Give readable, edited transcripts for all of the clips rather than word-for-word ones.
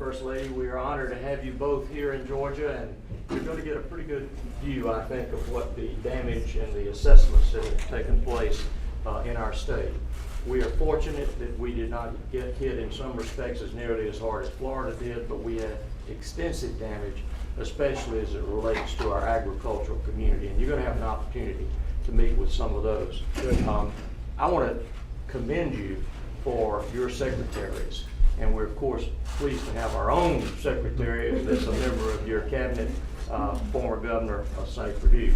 First Lady. We are honored to have you both here in Georgia, and you're going to get a pretty good view, I think, of what the damage and the assessments that have taken place in our state. We are fortunate that we did not get hit in some respects as nearly as hard as Florida did, but we had extensive damage, especially as it relates to our agricultural community. And you're going to have an opportunity to meet with some of those. I want to commend you for your secretaries. And we're, of course, pleased to have our own secretary that's a member of your cabinet, former Governor of St. Perdue.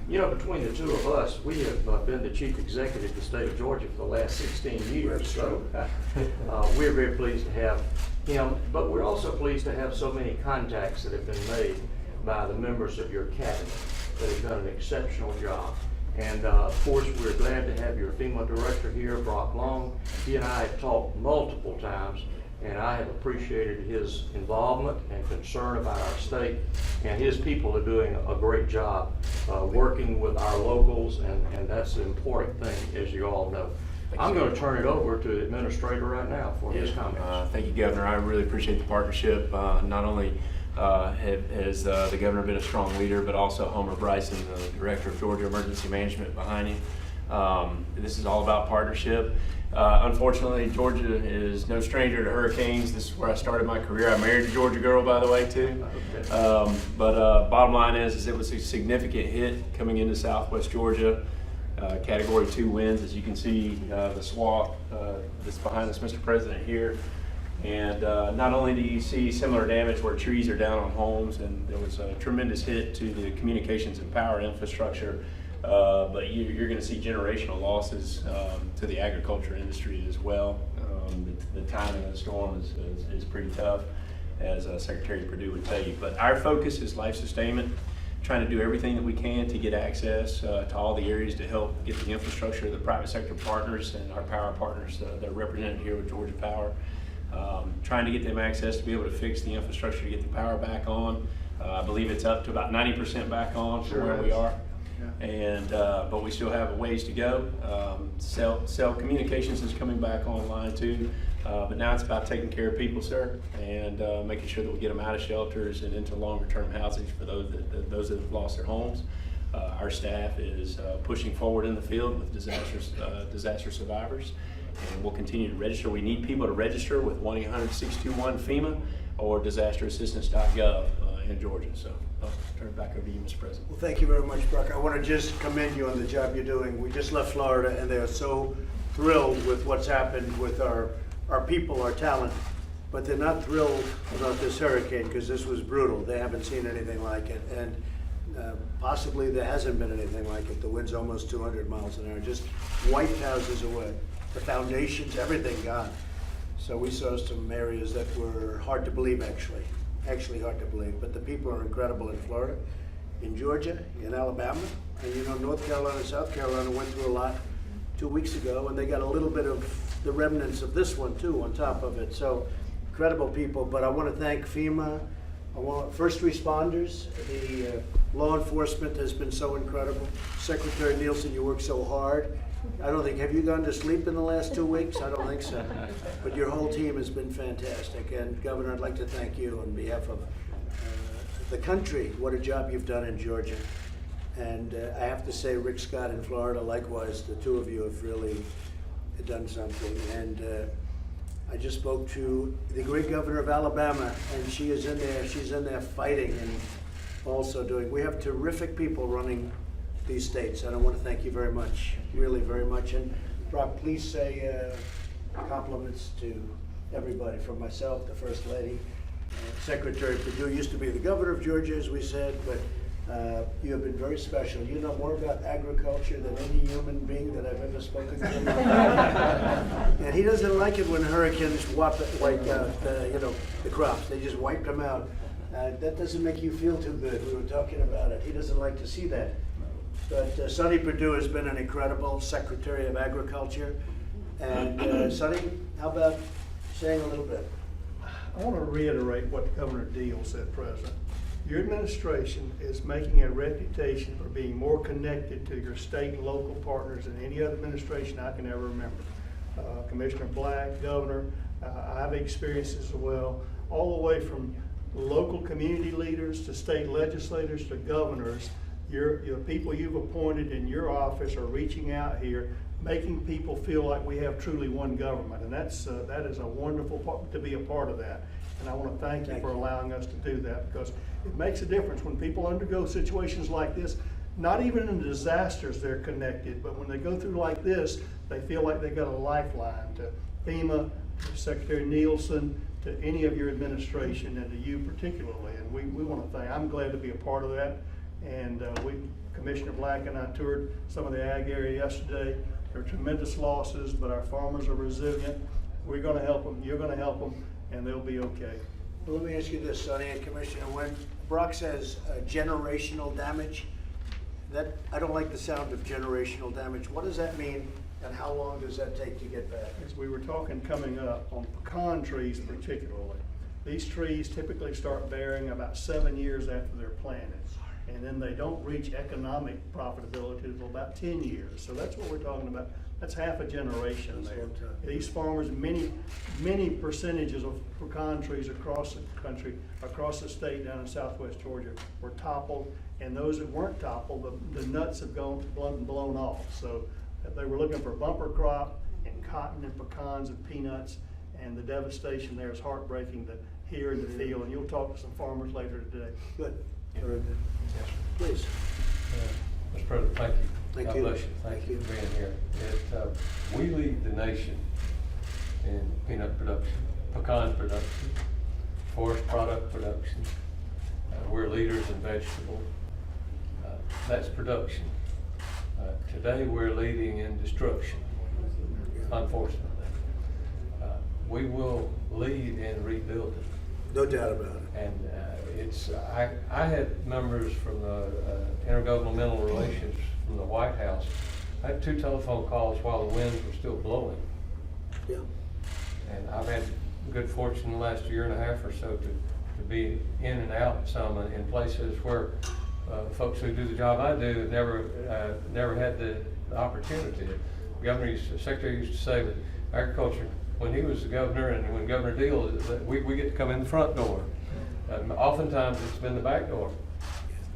You know, between the two of us, we have been the chief executive of the state of Georgia for the last 16 years. So we're very pleased to have him, but we're also pleased to have so many contacts that have been made by the members of your cabinet that have done an exceptional job. And of course, we're glad to have your FEMA director here, Brock Long. He and I have talked multiple times, and I have appreciated his involvement and concern about our state. And his people are doing a great job working with our locals, and that's an important thing, as you all know. I'm going to turn it over to the administrator right now for his comments. Thank you, Governor. I really appreciate the partnership. Not only has the governor been a strong leader, but also Homer Bryson, the director of Georgia Emergency Management, behind him. This is all about partnership. Unfortunately, Georgia is no stranger to hurricanes. This is where I started my career. I married a Georgia girl, by the way, too. But bottom line is it was a significant hit coming into Southwest Georgia. Category 2 winds, as you can see, the swath that's behind us, Mr. President, here. And not only do you see similar damage where trees are down on homes, and there was a tremendous hit to the communications and power infrastructure, but you're going to see generational losses to the agriculture industry as well. The timing of the storm is pretty tough, as Secretary Perdue would tell you. But our focus is life sustainment, trying to do everything that we can to get access to all the areas to help get the infrastructure, the private sector partners and our power partners that are represented here with Georgia Power. Trying to get them access to be able to fix the infrastructure to get the power back on. I believe it's up to about 90% back on from where we are. Yeah. And but we still have a ways to go. Cell communications is coming back online too. But now it's about taking care of people, sir, and making sure that we get them out of shelters and into longer term housing for those that have lost their homes. Our staff is pushing forward in the field with disaster survivors. And we'll continue to register. We need people to register with 1-800-621-FEMA or disasterassistance.gov in Georgia. So I'll turn it back over to you, Mr. President. Well, thank you very much, Brock. I want to just commend you on the job you're doing. We just left Florida, and they're so thrilled with what's happened with our people, our talent. But they're not thrilled about this hurricane because this was brutal. They haven't seen anything like it. And possibly there hasn't been anything like it. The wind's almost 200 miles an hour, just wiped houses away. The foundations, everything gone. So we saw some areas that were hard to believe, actually hard to believe. But the people are incredible in Florida, in Georgia, in Alabama, and you know, North Carolina, South Carolina went through a lot 2 weeks ago, and they got a little bit of the remnants of this one too on top of it. So incredible people. But I want to thank FEMA. I want first responders. The law enforcement has been so incredible. Secretary Nielsen, you work so hard. I don't think, have you gone to sleep in the last 2 weeks? I don't think so. But your whole team has been fantastic. And Governor, I'd like to thank you on behalf of the country. What a job you've done in Georgia. And I have to say, Rick Scott in Florida, likewise, the two of you have really done something. And I just spoke to the great governor of Alabama, and she is in there. She's in there fighting and also doing. We have terrific people running these states, and I want to thank you very much, really very much. And Brock, please say compliments to everybody from myself, the First Lady. Secretary Perdue used to be the governor of Georgia, as we said, but you have been very special. You know more about agriculture than any human being that I've ever spoken to. And he doesn't like it when hurricanes wipe out the crops. They just wiped them out. That doesn't make you feel too good. We were talking about it. He doesn't like to see that. But Sonny Perdue has been an incredible Secretary of Agriculture. And Sonny, how about saying a little bit? I want to reiterate what Governor Deal said, President. Your administration is making a reputation for being more connected to your state and local partners than any other administration I can ever remember. Commissioner Black, Governor, I have experience as well. all the way from local community leaders to state legislators to governors. Your people you've appointed in your office are reaching out here, making people feel like we have truly one government, and that is a wonderful part, to be a part of that. And I want to thank you for allowing us to do that, because it makes a difference when people undergo situations like this. Not even in disasters they're connected, but when they go through like this, they feel like they got a lifeline to FEMA, to Secretary Nielsen, to any of your administration, and to you particularly. And we want to thank, I'm glad to be a part of that. And Commissioner Black and I toured some of the ag area yesterday. There are tremendous losses, but our farmers are resilient. We're going to help them, you're going to help them, and they'll be okay. Well, let me ask you this, Sonny and Commissioner, when Brock says generational damage, that, I don't like the sound of generational damage. What does that mean, and how long does that take to get back? As we were talking coming up on pecan trees particularly, these trees typically start bearing about 7 years after they're planted. And then they don't reach economic profitability until about 10 years. So that's what we're talking about. That's half a generation That's a there. long time. These farmers, many percentages of pecan trees across the country, across the state down in southwest Georgia were toppled. And those that weren't toppled, the nuts have blown off. So they were looking for a bumper crop in cotton and pecans and peanuts. And the devastation there is heartbreaking to hear and to feel. And you'll talk to some farmers later today. Good. Very good. Please. Mr. President, thank you. Thank God you. bless you. Thank you for being here. We lead the nation in peanut production, pecan production, forest product production. We're leaders in vegetables. That's production. Today we're leading in destruction, unfortunately. We will lead in rebuilding. No doubt about it. And I had members from the Intergovernmental Relations from the White House. I had 2 telephone calls while the winds were still blowing. Yeah. And I've had good fortune the last year and a half or so to be in and out some in places where folks who do the job I do never had the opportunity. The Secretary used to say that agriculture, when he was the governor and when Governor Deal, we get to come in the front door. Oftentimes it's been the back door,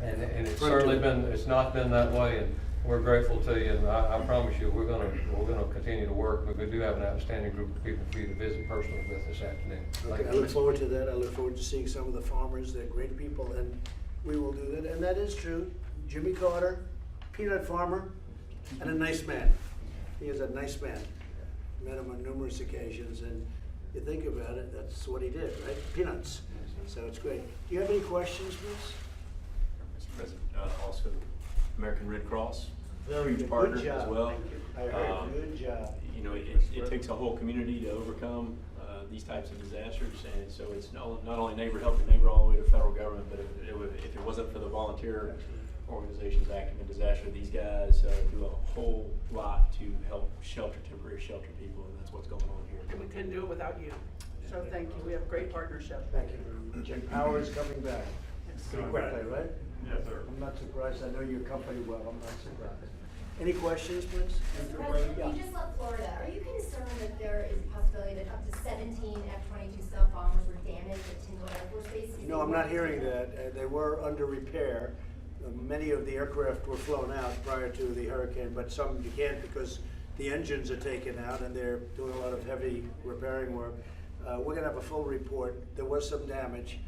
and it's certainly it's not been that way, and we're grateful to you. And I promise you, we're gonna continue to work. But we do have an outstanding group of people for you to visit personally with this afternoon. Okay, I look forward to that. I look forward to seeing some of the farmers. They're great people, and we will do that. And that is true. Jimmy Carter, peanut farmer, and a nice man. He is a nice man. Met him on numerous occasions, and you think about it, that's what he did, right? Peanuts. So it's great. Do you have any questions, Bruce? Mr. President, also American Red Cross, Very huge good. partner Good job. as well. Thank you. I heard. Good job. You know, it takes a whole community to overcome these types of disasters, and so it's not only neighbor helping neighbor all the way to federal government, but if it wasn't for the volunteer organizations active in disaster, these guys do a whole lot to help temporary shelter people, and that's what's going on here. We couldn't do it without you. So thank you. We have a great partnership. Thank you. Jim Power is coming back. Pretty quickly, right? Yes, sir. I'm not surprised. I know your company well. I'm not surprised. Any questions, please? Mr. President, you just left Florida. Are you concerned that there is a possibility that up to 17 F-22 stealth bombers were damaged at Tyndall Air Force Base? No, I'm not hearing that. They were under repair. Many of the aircraft were flown out prior to the hurricane, but some you can't because the engines are taken out and they're doing a lot of heavy repairing work. We're gonna have a full report. There was some damage,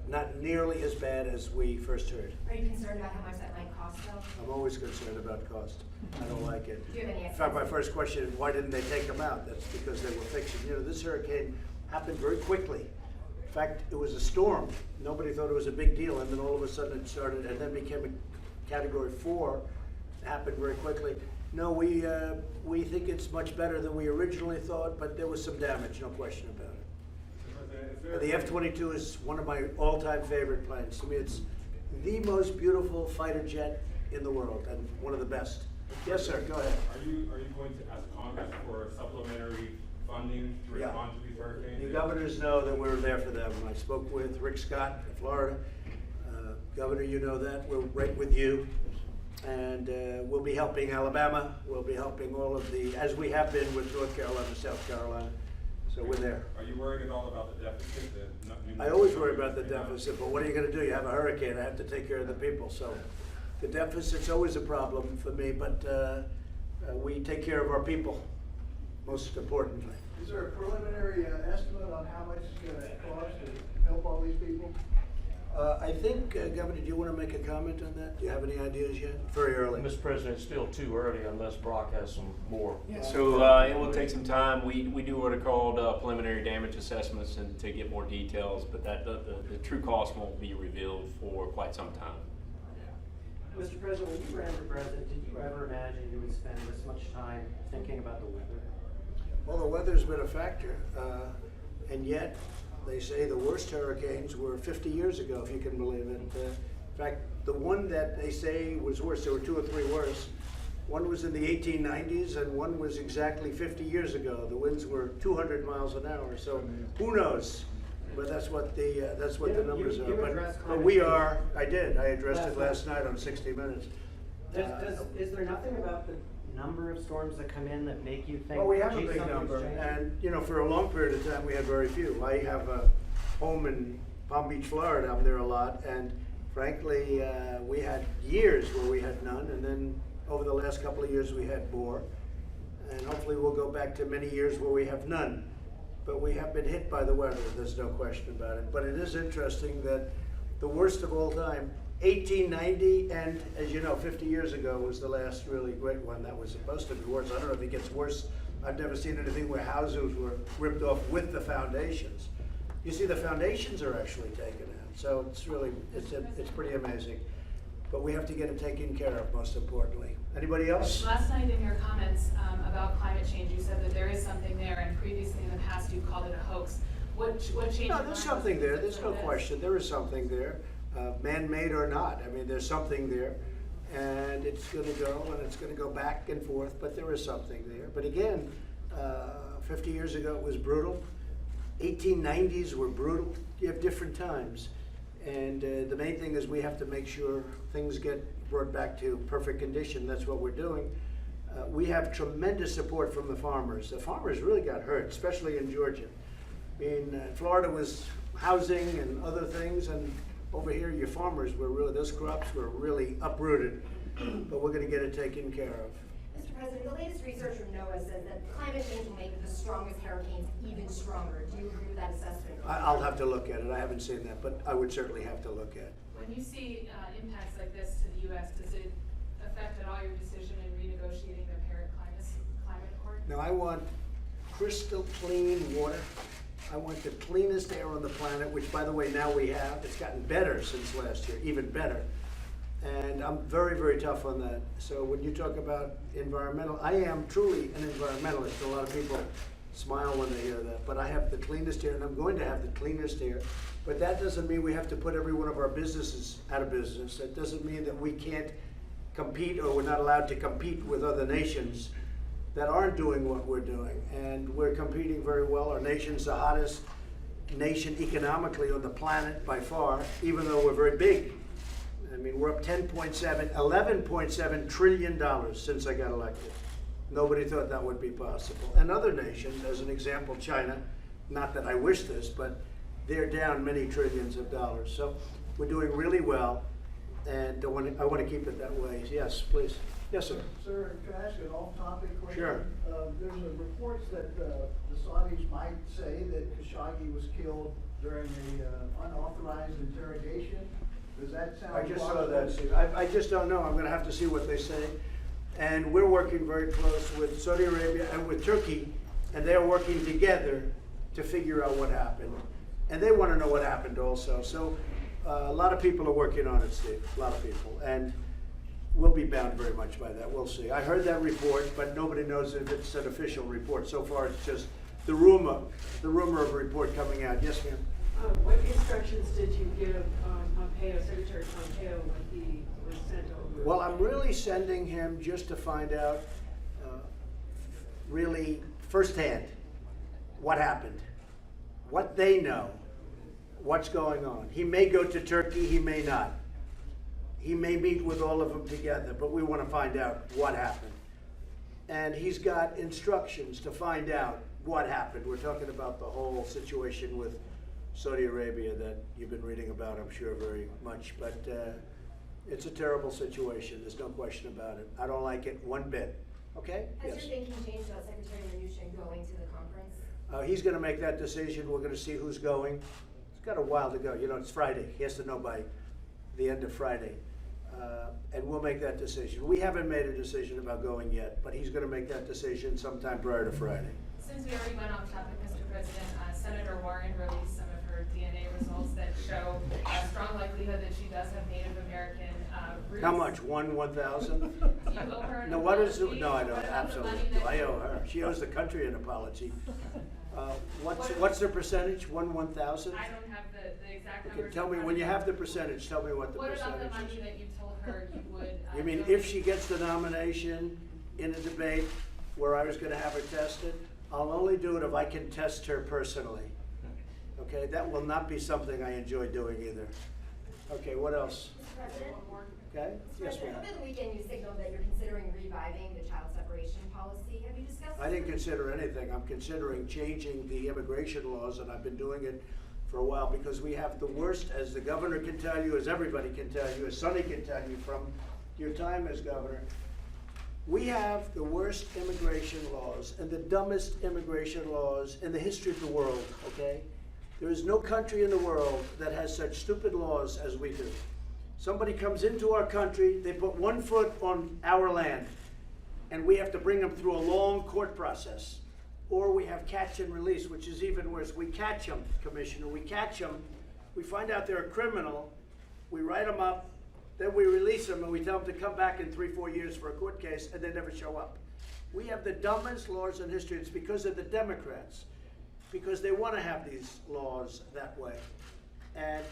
not nearly as bad as we first heard. Are you concerned about how much that might cost though? I'm always concerned about cost. I don't like it. Do you have any In fact, my first question is, why didn't they take them out? That's because they were fixing. You know, this hurricane happened very quickly. In fact, it was a storm. Nobody thought it was a big deal, and then all of a sudden it started, and then became a Category 4. It happened very quickly. No, we think it's much better than we originally thought, but there was some damage, no question about it. The F-22 is one of my all-time favorite planes. To me, it's the most beautiful fighter jet in the world, and one of the best. Yes, sir, go ahead. Are you going to ask Congress for supplementary funding to Yeah. respond to these hurricanes? The governors know that we're there for them. I spoke with Rick Scott in Florida. Governor, you know that. We're right with you. And we'll be helping Alabama. We'll be helping all of the, as we have been with North Carolina, South Carolina. So So we're there. Are you worried at all about the deficit? I always worry about the deficit, but what are you gonna do? You have a hurricane, I have to take care of the people, so the deficit's always a problem for me, but we take care of our people, most importantly. Is there a preliminary estimate on how much it's gonna cost to help all these people? I think, Governor, do you wanna make a comment on that? Do you have any ideas yet? Very early. Mr. President, it's still too early unless Brock has some more. So it will take some time. We do what are called preliminary damage assessments and to get more details, but the true cost won't be revealed for quite some time. Mr. President, when you ran for president, did you ever imagine you would spend this much time thinking about the weather? Well, the weather's been a factor, and yet they say the worst hurricanes were 50 years ago, if you can believe it. In fact, the one that they say was worse, there were 2 or 3 worse. One was in the 1890s, and one was exactly 50 years ago. The winds were 200 miles an hour, so who knows? But that's what the numbers you are. addressed But climate we change. are. I did. I addressed it last night on 60 Minutes. Is there nothing about the number of storms that come in that make you think, Well, we have a "Gee, big something's number, changing"? and, you know, for a long period of time, we had very few. I have a home in Palm Beach, Florida. I'm there a lot, and frankly, we had years where we had none, and then over the last couple of years, we had more. And hopefully, we'll go back to many years where we have none. But we have been hit by the weather, there's no question about it. But it is interesting that the worst of all time, 1890, and as you know, 50 years ago was the last really great one that was supposed to be worse. I don't know if it gets worse. I've never seen anything where houses were ripped off with the foundations. You see, the foundations are actually taken out. So it's really, it's pretty amazing. But we have to get it taken care of, most importantly. Anybody else? Last night in your comments about climate change, you said that there is something there, and previously in the past you called it a hoax. What changed? No, there's something there. There's no question. There is something there, man-made or not. I mean, there's something there, and it's going to go, and it's going to go back and forth. But there is something there. But again, 50 years ago it was brutal. 1890s were brutal. You have different times, and the main thing is we have to make sure things get brought back to perfect condition. That's what we're doing. We have tremendous support from the farmers. The farmers really got hurt, especially in Georgia. In Florida was housing and other things, and over here your farmers were really, those crops were really uprooted, but we're going to get it taken care of. Mr. President, the latest research from NOAA says that climate change will make the strongest hurricanes even stronger. Do you agree with that assessment? I'll have to look at it. I haven't seen that, but I would certainly have to look at it. When you see impacts like this to the U.S., does it affect at all your decision in renegotiating the Paris Climate Accord? Now, I want crystal clean water. I want the cleanest air on the planet, which, by the way, now we have. It's gotten better since last year, even better. And I'm very, very tough on that. So when you talk about environmental, I am truly an environmentalist. A lot of people smile when they hear that. But I have the cleanest air, and I'm going to have the cleanest air. But that doesn't mean we have to put every one of our businesses out of business. That doesn't mean that we can't compete, or we're not allowed to compete with other nations that aren't doing what we're doing. And we're competing very well. Our nation's the hottest nation economically on the planet by far, even though we're very big. I mean, we're up $11.7 trillion since I got elected. Nobody thought that would be possible. And other nations, as an example, China, not that I wish this, but they're down many trillions of dollars. So we're doing really well, and I want to keep it that way. Yes, please. Yes, sir. Sir, can I ask an off-topic question? Sure. There's a reports that the Saudis might say that Khashoggi was killed during the unauthorized interrogation. Does that sound I just saw plausible? that, Steve. I just don't know. I'm going to have to see what they say. And we're working very close with Saudi Arabia and with Turkey, and they're working together to figure out what happened. And they want to know what happened also. So a lot of people are working on it, Steve, a lot of people. And we'll be bound very much by that. We'll see. I heard that report, but nobody knows if it's an official report. So far, it's just the rumor of a report coming out. Yes, ma'am. What instructions did you give Pompeo, Secretary Pompeo, when he was sent over? Well, I'm really sending him just to find out really firsthand what happened, what they know, what's going on. He may go to Turkey, he may not. He may meet with all of them together, but we want to find out what happened. And he's got instructions to find out what happened. We're talking about the whole situation with Saudi Arabia that you've been reading about, I'm sure, very much. But it's a terrible situation. There's no question about it. I don't like it one bit. Okay? Has Yes. your thinking changed about Secretary Mnuchin going to the conference? He's going to make that decision. We're going to see who's going. It's got a while to go. You know, it's Friday. He has to know by the end of Friday. And we'll make that decision. We haven't made a decision about going yet, but he's going to make that decision sometime prior to Friday. Since we already went off topic, Mr. President, Senator Warren released some of her DNA results that show a strong likelihood that she does have Native American roots. How much? 1,000? Do you owe her an No, what is it? apology? No, I don't. What about the money Absolutely. that I you- owe her. She owes the country an apology. What's the percentage? 1,000? I don't have the exact Okay, numbers. tell me, in when front you of have the percentage, tell me what the What about the percentage money is. that you told her you would? You mean donate? if she gets the nomination in a debate where I was gonna have her tested? I'll only do it if I can test her personally. Okay, that will not be something I enjoy doing either. Okay, what else? Mr. President? Okay? Mr. Yes, President, ma'am. over the weekend you signaled that you're considering reviving the child separation policy. Have you discussed? I didn't consider anything. I'm considering changing the immigration laws, and I've been doing it for a while because we have the worst, as the governor can tell you, as everybody can tell you, as Sonny can tell you from your time as governor. We have the worst immigration laws and the dumbest immigration laws in the history of the world, okay? There is no country in the world that has such stupid laws as we do. Somebody comes into our country, they put 1 foot on our land, and we have to bring them through a long court process. Or we have catch and release, which is even worse. We catch them, Commissioner, we catch them, we find out they're a criminal, we write them up, then we release them and we tell them to come back in 3-4 years for a court case, and they never show up. We have the dumbest laws in history. It's because of the Democrats, because they want to have these laws that way. And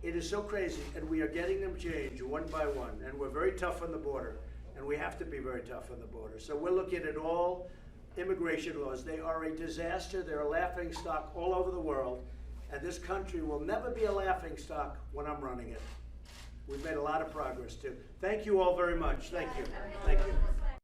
it is so crazy, and we are getting them changed one by one, and we're very tough on the border, and we have to be very tough on the border. So we're looking at all immigration laws. They are a disaster. They're a laughingstock all over the world, and this country will never be a laughingstock when I'm running it. We've made a lot of progress, too. Thank you all very much. Thank you. Thank you.